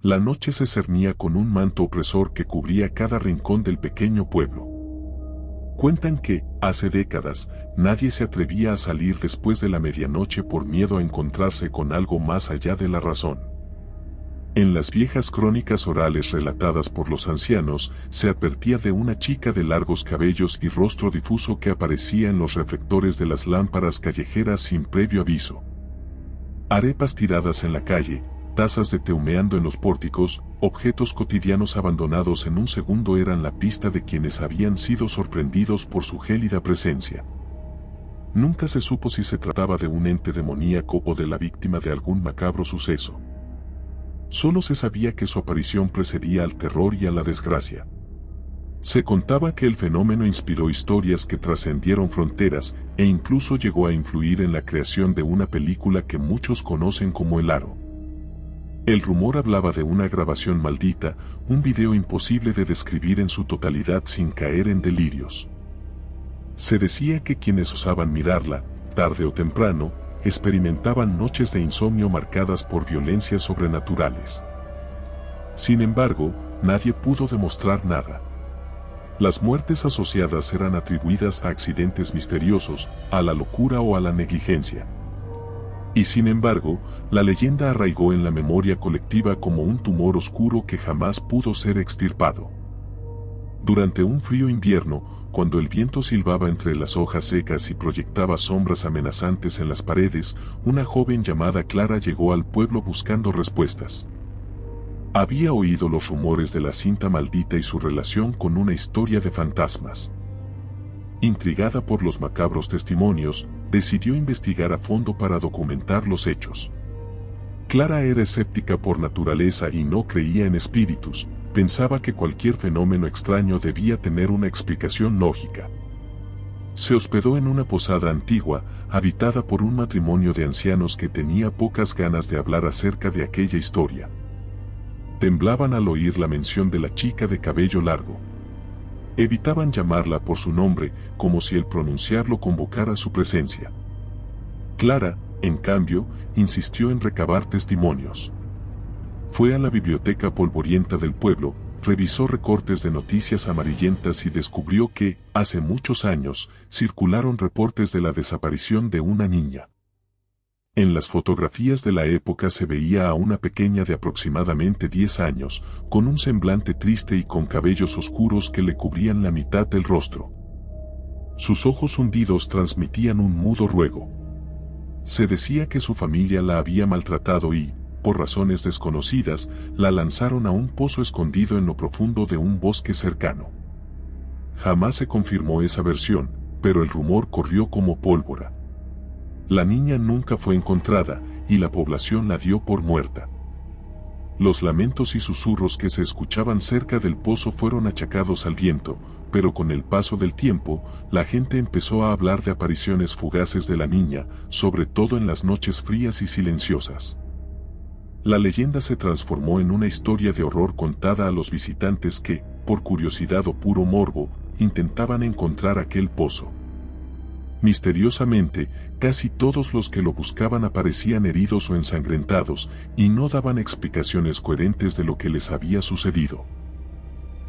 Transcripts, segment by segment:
La noche se cernía con un manto opresor que cubría cada rincón del pequeño pueblo. Cuentan que, hace décadas, nadie se atrevía a salir después de la medianoche por miedo a encontrarse con algo más allá de la razón. En las viejas crónicas orales relatadas por los ancianos, se advertía de una chica de largos cabellos y rostro difuso que aparecía en los reflectores de las lámparas callejeras sin previo aviso. Arepas tiradas en la calle, tazas de té humeando en los pórticos, objetos cotidianos abandonados en un segundo eran la pista de quienes habían sido sorprendidos por su gélida presencia. Nunca se supo si se trataba de un ente demoníaco o de la víctima de algún macabro suceso. Solo se sabía que su aparición precedía al terror y a la desgracia. Se contaba que el fenómeno inspiró historias que trascendieron fronteras e incluso llegó a influir en la creación de una película que muchos conocen como El Aro. El rumor hablaba de una grabación maldita, un video imposible de describir en su totalidad sin caer en delirios. Se decía que quienes osaban mirarla, tarde o temprano, experimentaban noches de insomnio marcadas por violencias sobrenaturales. Sin embargo, nadie pudo demostrar nada. Las muertes asociadas eran atribuidas a accidentes misteriosos, a la locura o a la negligencia. Y sin embargo, la leyenda arraigó en la memoria colectiva como un tumor oscuro que jamás pudo ser extirpado. Durante un frío invierno, cuando el viento silbaba entre las hojas secas y proyectaba sombras amenazantes en las paredes, una joven llamada Clara llegó al pueblo buscando respuestas. Había oído los rumores de la cinta maldita y su relación con una historia de fantasmas. Intrigada por los macabros testimonios, decidió investigar a fondo para documentar los hechos. Clara era escéptica por naturaleza y no creía en espíritus. Pensaba que cualquier fenómeno extraño debía tener una explicación lógica. Se hospedó en una posada antigua, habitada por un matrimonio de ancianos que tenía pocas ganas de hablar acerca de aquella historia. Temblaban al oír la mención de la chica de cabello largo. Evitaban llamarla por su nombre, como si el pronunciarlo convocara su presencia. Clara, en cambio, insistió en recabar testimonios. Fue a la biblioteca polvorienta del pueblo, revisó recortes de noticias amarillentas y descubrió que, hace muchos años, circularon reportes de la desaparición de una niña. En las fotografías de la época se veía a una pequeña de aproximadamente 10 años, con un semblante triste y con cabellos oscuros que le cubrían la mitad del rostro. Sus ojos hundidos transmitían un mudo ruego. Se decía que su familia la había maltratado y, por razones desconocidas, la lanzaron a un pozo escondido en lo profundo de un bosque cercano. Jamás se confirmó esa versión, pero el rumor corrió como pólvora. La niña nunca fue encontrada, y la población la dio por muerta. Los lamentos y susurros que se escuchaban cerca del pozo fueron achacados al viento, pero con el paso del tiempo, la gente empezó a hablar de apariciones fugaces de la niña, sobre todo en las noches frías y silenciosas. La leyenda se transformó en una historia de horror contada a los visitantes que, por curiosidad o puro morbo, intentaban encontrar aquel pozo. Misteriosamente, casi todos los que lo buscaban aparecían heridos o ensangrentados, y no daban explicaciones coherentes de lo que les había sucedido.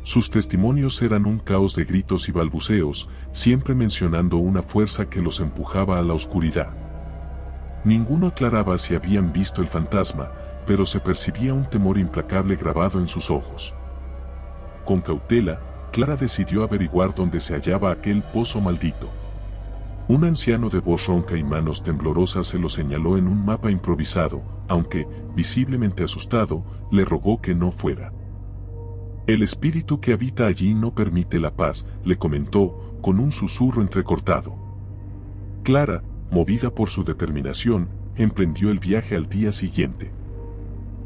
Sus testimonios eran un caos de gritos y balbuceos, siempre mencionando una fuerza que los empujaba a la oscuridad. Ninguno aclaraba si habían visto el fantasma, pero se percibía un temor implacable grabado en sus ojos. Con cautela, Clara decidió averiguar dónde se hallaba aquel pozo maldito. Un anciano de voz ronca y manos temblorosas se lo señaló en un mapa improvisado, aunque, visiblemente asustado, le rogó que no fuera. El espíritu que habita allí no permite la paz, le comentó, con un susurro entrecortado. Clara, movida por su determinación, emprendió el viaje al día siguiente.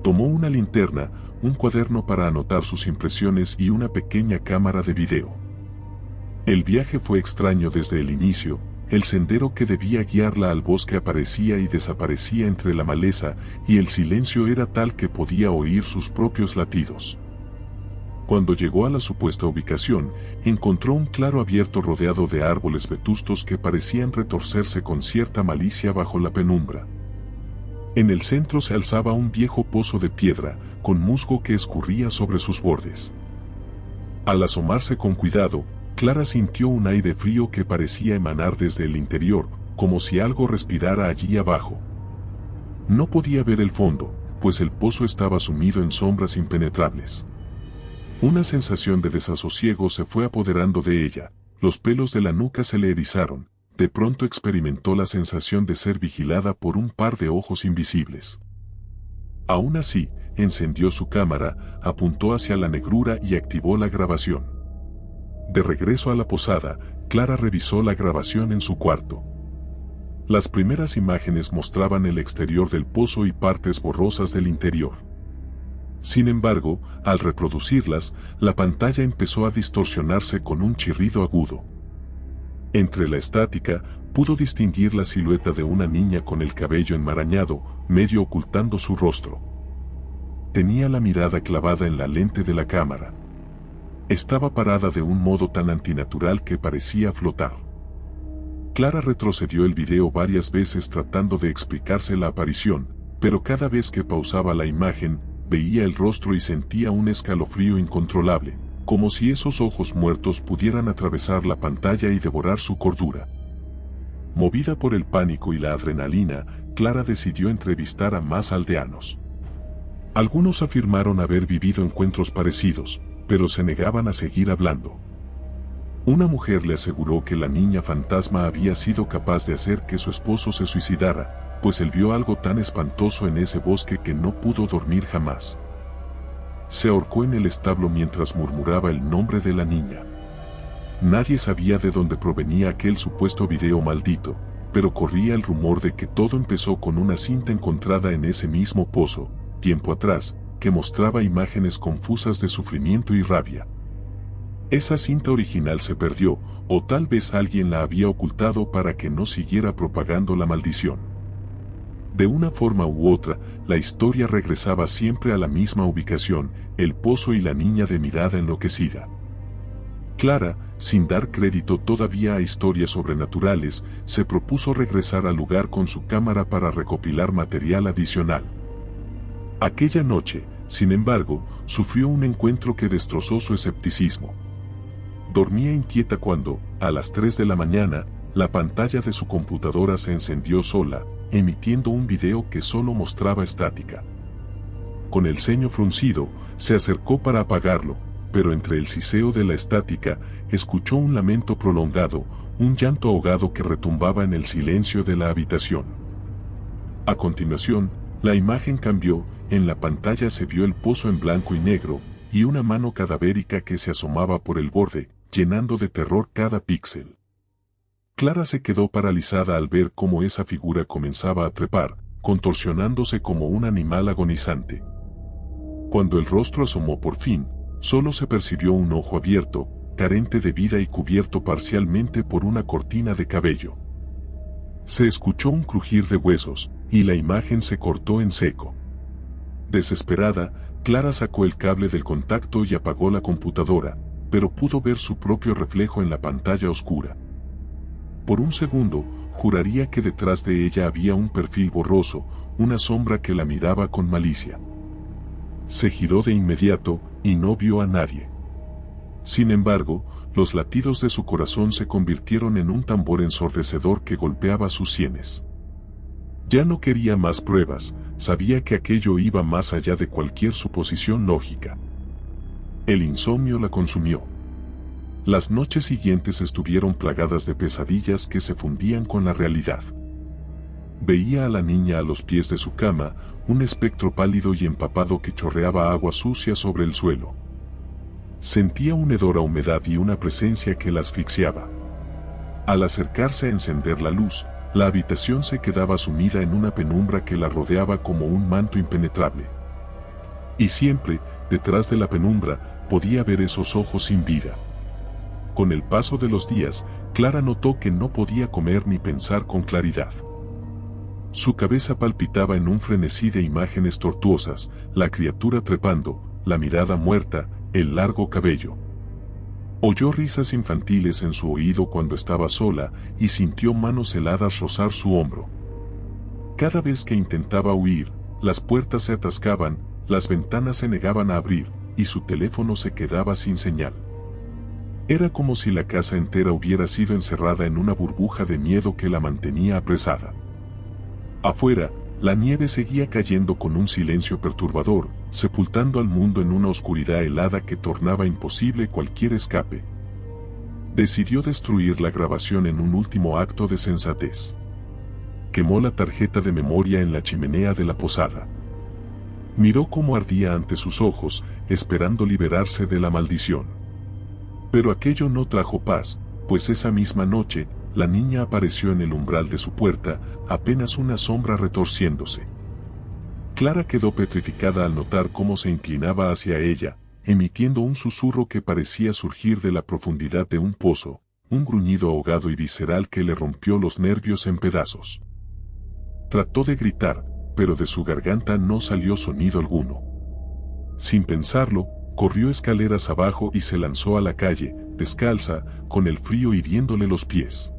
Tomó una linterna, un cuaderno para anotar sus impresiones y una pequeña cámara de video. El viaje fue extraño desde el inicio. El sendero que debía guiarla al bosque aparecía y desaparecía entre la maleza, y el silencio era tal que podía oír sus propios latidos. Cuando llegó a la supuesta ubicación, encontró un claro abierto rodeado de árboles vetustos que parecían retorcerse con cierta malicia bajo la penumbra. En el centro se alzaba un viejo pozo de piedra, con musgo que escurría sobre sus bordes. Al asomarse con cuidado, Clara sintió un aire frío que parecía emanar desde el interior, como si algo respirara allí abajo. No podía ver el fondo, pues el pozo estaba sumido en sombras impenetrables. Una sensación de desasosiego se fue apoderando de ella, los pelos de la nuca se le erizaron, de pronto experimentó la sensación de ser vigilada por un par de ojos invisibles. Aún así, encendió su cámara, apuntó hacia la negrura y activó la grabación. De regreso a la posada, Clara revisó la grabación en su cuarto. Las primeras imágenes mostraban el exterior del pozo y partes borrosas del interior. Sin embargo, al reproducirlas, la pantalla empezó a distorsionarse con un chirrido agudo. Entre la estática, pudo distinguir la silueta de una niña con el cabello enmarañado, medio ocultando su rostro. Tenía la mirada clavada en la lente de la cámara. Estaba parada de un modo tan antinatural que parecía flotar. Clara retrocedió el video varias veces tratando de explicarse la aparición, pero cada vez que pausaba la imagen, veía el rostro y sentía un escalofrío incontrolable, como si esos ojos muertos pudieran atravesar la pantalla y devorar su cordura. Movida por el pánico y la adrenalina, Clara decidió entrevistar a más aldeanos. Algunos afirmaron haber vivido encuentros parecidos, pero se negaban a seguir hablando. Una mujer le aseguró que la niña fantasma había sido capaz de hacer que su esposo se suicidara, pues él vio algo tan espantoso en ese bosque que no pudo dormir jamás. Se ahorcó en el establo mientras murmuraba el nombre de la niña. Nadie sabía de dónde provenía aquel supuesto video maldito, pero corría el rumor de que todo empezó con una cinta encontrada en ese mismo pozo, tiempo atrás, que mostraba imágenes confusas de sufrimiento y rabia. Esa cinta original se perdió, o tal vez alguien la había ocultado para que no siguiera propagando la maldición. De una forma u otra, la historia regresaba siempre a la misma ubicación, el pozo y la niña de mirada enloquecida. Clara, sin dar crédito todavía a historias sobrenaturales, se propuso regresar al lugar con su cámara para recopilar material adicional. Aquella noche, sin embargo, sufrió un encuentro que destrozó su escepticismo. Dormía inquieta cuando, a las 3 de la mañana, la pantalla de su computadora se encendió sola, emitiendo un video que solo mostraba estática. Con el ceño fruncido, se acercó para apagarlo, pero entre el siseo de la estática, escuchó un lamento prolongado, un llanto ahogado que retumbaba en el silencio de la habitación. A continuación, la imagen cambió, en la pantalla se vio el pozo en blanco y negro, y una mano cadavérica que se asomaba por el borde, llenando de terror cada píxel. Clara se quedó paralizada al ver cómo esa figura comenzaba a trepar, contorsionándose como un animal agonizante. Cuando el rostro asomó por fin, solo se percibió un ojo abierto, carente de vida y cubierto parcialmente por una cortina de cabello. Se escuchó un crujir de huesos, y la imagen se cortó en seco. Desesperada, Clara sacó el cable del contacto y apagó la computadora, pero pudo ver su propio reflejo en la pantalla oscura. Por un segundo, juraría que detrás de ella había un perfil borroso, una sombra que la miraba con malicia. Se giró de inmediato, y no vio a nadie. Sin embargo, los latidos de su corazón se convirtieron en un tambor ensordecedor que golpeaba sus sienes. Ya no quería más pruebas, sabía que aquello iba más allá de cualquier suposición lógica. El insomnio la consumió. Las noches siguientes estuvieron plagadas de pesadillas que se fundían con la realidad. Veía a la niña a los pies de su cama, un espectro pálido y empapado que chorreaba agua sucia sobre el suelo. Sentía un hedor a humedad y una presencia que la asfixiaba. Al acercarse a encender la luz, la habitación se quedaba sumida en una penumbra que la rodeaba como un manto impenetrable. Y siempre, detrás de la penumbra, podía ver esos ojos sin vida. Con el paso de los días, Clara notó que no podía comer ni pensar con claridad. Su cabeza palpitaba en un frenesí de imágenes tortuosas, la criatura trepando, la mirada muerta, el largo cabello. Oyó risas infantiles en su oído cuando estaba sola y sintió manos heladas rozar su hombro. Cada vez que intentaba huir, las puertas se atascaban, las ventanas se negaban a abrir, y su teléfono se quedaba sin señal. Era como si la casa entera hubiera sido encerrada en una burbuja de miedo que la mantenía apresada. Afuera, la nieve seguía cayendo con un silencio perturbador, sepultando al mundo en una oscuridad helada que tornaba imposible cualquier escape. Decidió destruir la grabación en un último acto de sensatez. Quemó la tarjeta de memoria en la chimenea de la posada. Miró cómo ardía ante sus ojos, esperando liberarse de la maldición. Pero aquello no trajo paz, pues esa misma noche, la niña apareció en el umbral de su puerta, apenas una sombra retorciéndose. Clara quedó petrificada al notar cómo se inclinaba hacia ella, emitiendo un susurro que parecía surgir de la profundidad de un pozo, un gruñido ahogado y visceral que le rompió los nervios en pedazos. Trató de gritar, pero de su garganta no salió sonido alguno. Sin pensarlo, corrió escaleras abajo y se lanzó a la calle, descalza, con el frío hiriéndole los pies.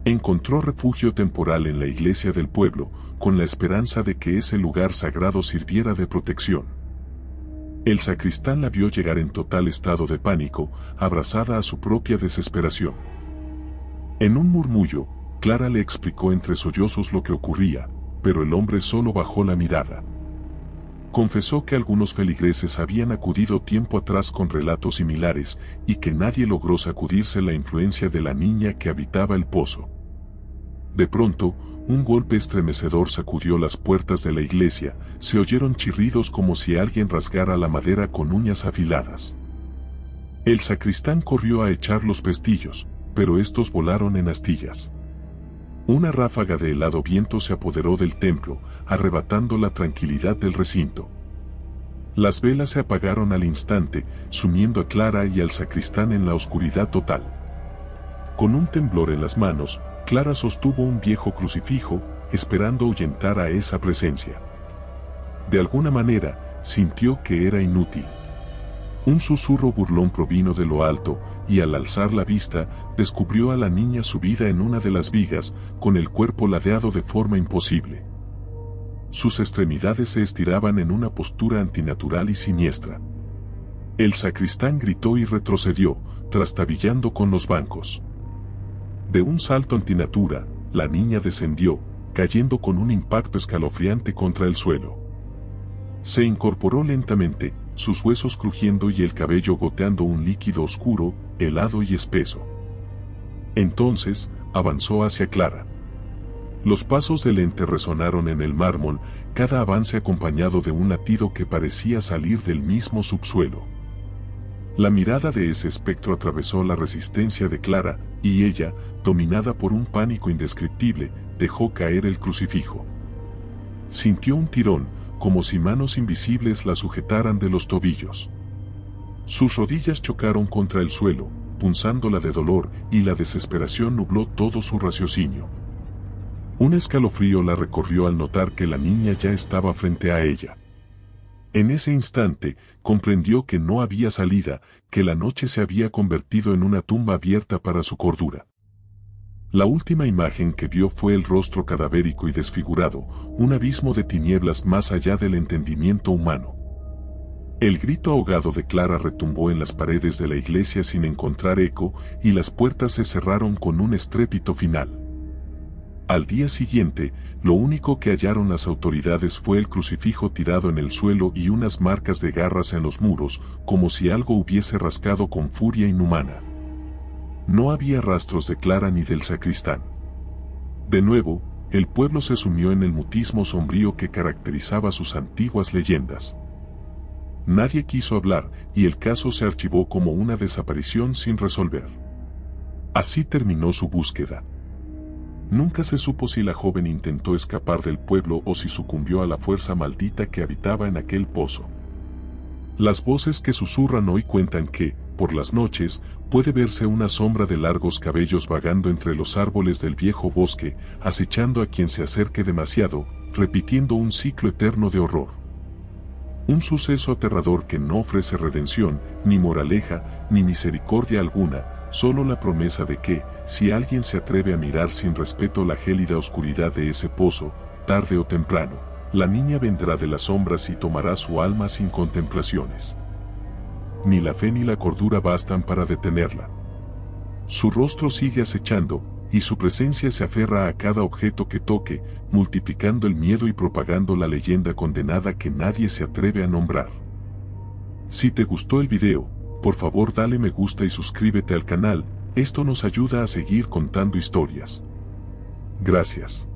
Encontró refugio temporal en la iglesia del pueblo, con la esperanza de que ese lugar sagrado sirviera de protección. El sacristán la vio llegar en total estado de pánico, abrazada a su propia desesperación. En un murmullo, Clara le explicó entre sollozos lo que ocurría, pero el hombre solo bajó la mirada. Confesó que algunos feligreses habían acudido tiempo atrás con relatos similares y que nadie logró sacudirse la influencia de la niña que habitaba el pozo. De pronto, un golpe estremecedor sacudió las puertas de la iglesia, se oyeron chirridos como si alguien rasgara la madera con uñas afiladas. El sacristán corrió a echar los pestillos, pero estos volaron en astillas. Una ráfaga de helado viento se apoderó del templo, arrebatando la tranquilidad del recinto. Las velas se apagaron al instante, sumiendo a Clara y al sacristán en la oscuridad total. Con un temblor en las manos, Clara sostuvo un viejo crucifijo, esperando ahuyentar a esa presencia. De alguna manera, sintió que era inútil. Un susurro burlón provino de lo alto, y al alzar la vista, descubrió a la niña subida en una de las vigas, con el cuerpo ladeado de forma imposible. Sus extremidades se estiraban en una postura antinatural y siniestra. El sacristán gritó y retrocedió, trastabillando con los bancos. De un salto antinatura, la niña descendió, cayendo con un impacto escalofriante contra el suelo. Se incorporó lentamente, sus huesos crujiendo y el cabello goteando un líquido oscuro, helado y espeso. Entonces, avanzó hacia Clara. Los pasos del ente resonaron en el mármol, cada avance acompañado de un latido que parecía salir del mismo subsuelo. La mirada de ese espectro atravesó la resistencia de Clara, y ella, dominada por un pánico indescriptible, dejó caer el crucifijo. Sintió un tirón, como si manos invisibles la sujetaran de los tobillos. Sus rodillas chocaron contra el suelo, punzándola de dolor, y la desesperación nubló todo su raciocinio. Un escalofrío la recorrió al notar que la niña ya estaba frente a ella. En ese instante, comprendió que no había salida, que la noche se había convertido en una tumba abierta para su cordura. La última imagen que vio fue el rostro cadavérico y desfigurado, un abismo de tinieblas más allá del entendimiento humano. El grito ahogado de Clara retumbó en las paredes de la iglesia sin encontrar eco, y las puertas se cerraron con un estrépito final. Al día siguiente, lo único que hallaron las autoridades fue el crucifijo tirado en el suelo y unas marcas de garras en los muros, como si algo hubiese rascado con furia inhumana. No había rastros de Clara ni del sacristán. De nuevo, el pueblo se sumió en el mutismo sombrío que caracterizaba sus antiguas leyendas. Nadie quiso hablar, y el caso se archivó como una desaparición sin resolver. Así terminó su búsqueda. Nunca se supo si la joven intentó escapar del pueblo o si sucumbió a la fuerza maldita que habitaba en aquel pozo. Las voces que susurran hoy cuentan que, por las noches, puede verse una sombra de largos cabellos vagando entre los árboles del viejo bosque, acechando a quien se acerque demasiado, repitiendo un ciclo eterno de horror. Un suceso aterrador que no ofrece redención, ni moraleja, ni misericordia alguna, solo la promesa de que, si alguien se atreve a mirar sin respeto la gélida oscuridad de ese pozo, tarde o temprano, la niña vendrá de las sombras y tomará su alma sin contemplaciones. Ni la fe ni la cordura bastan para detenerla. Su rostro sigue acechando, y su presencia se aferra a cada objeto que toque, multiplicando el miedo y propagando la leyenda condenada que nadie se atreve a nombrar. Si te gustó el video, por favor dale me gusta y suscríbete al canal, esto nos ayuda a seguir contando historias. Gracias.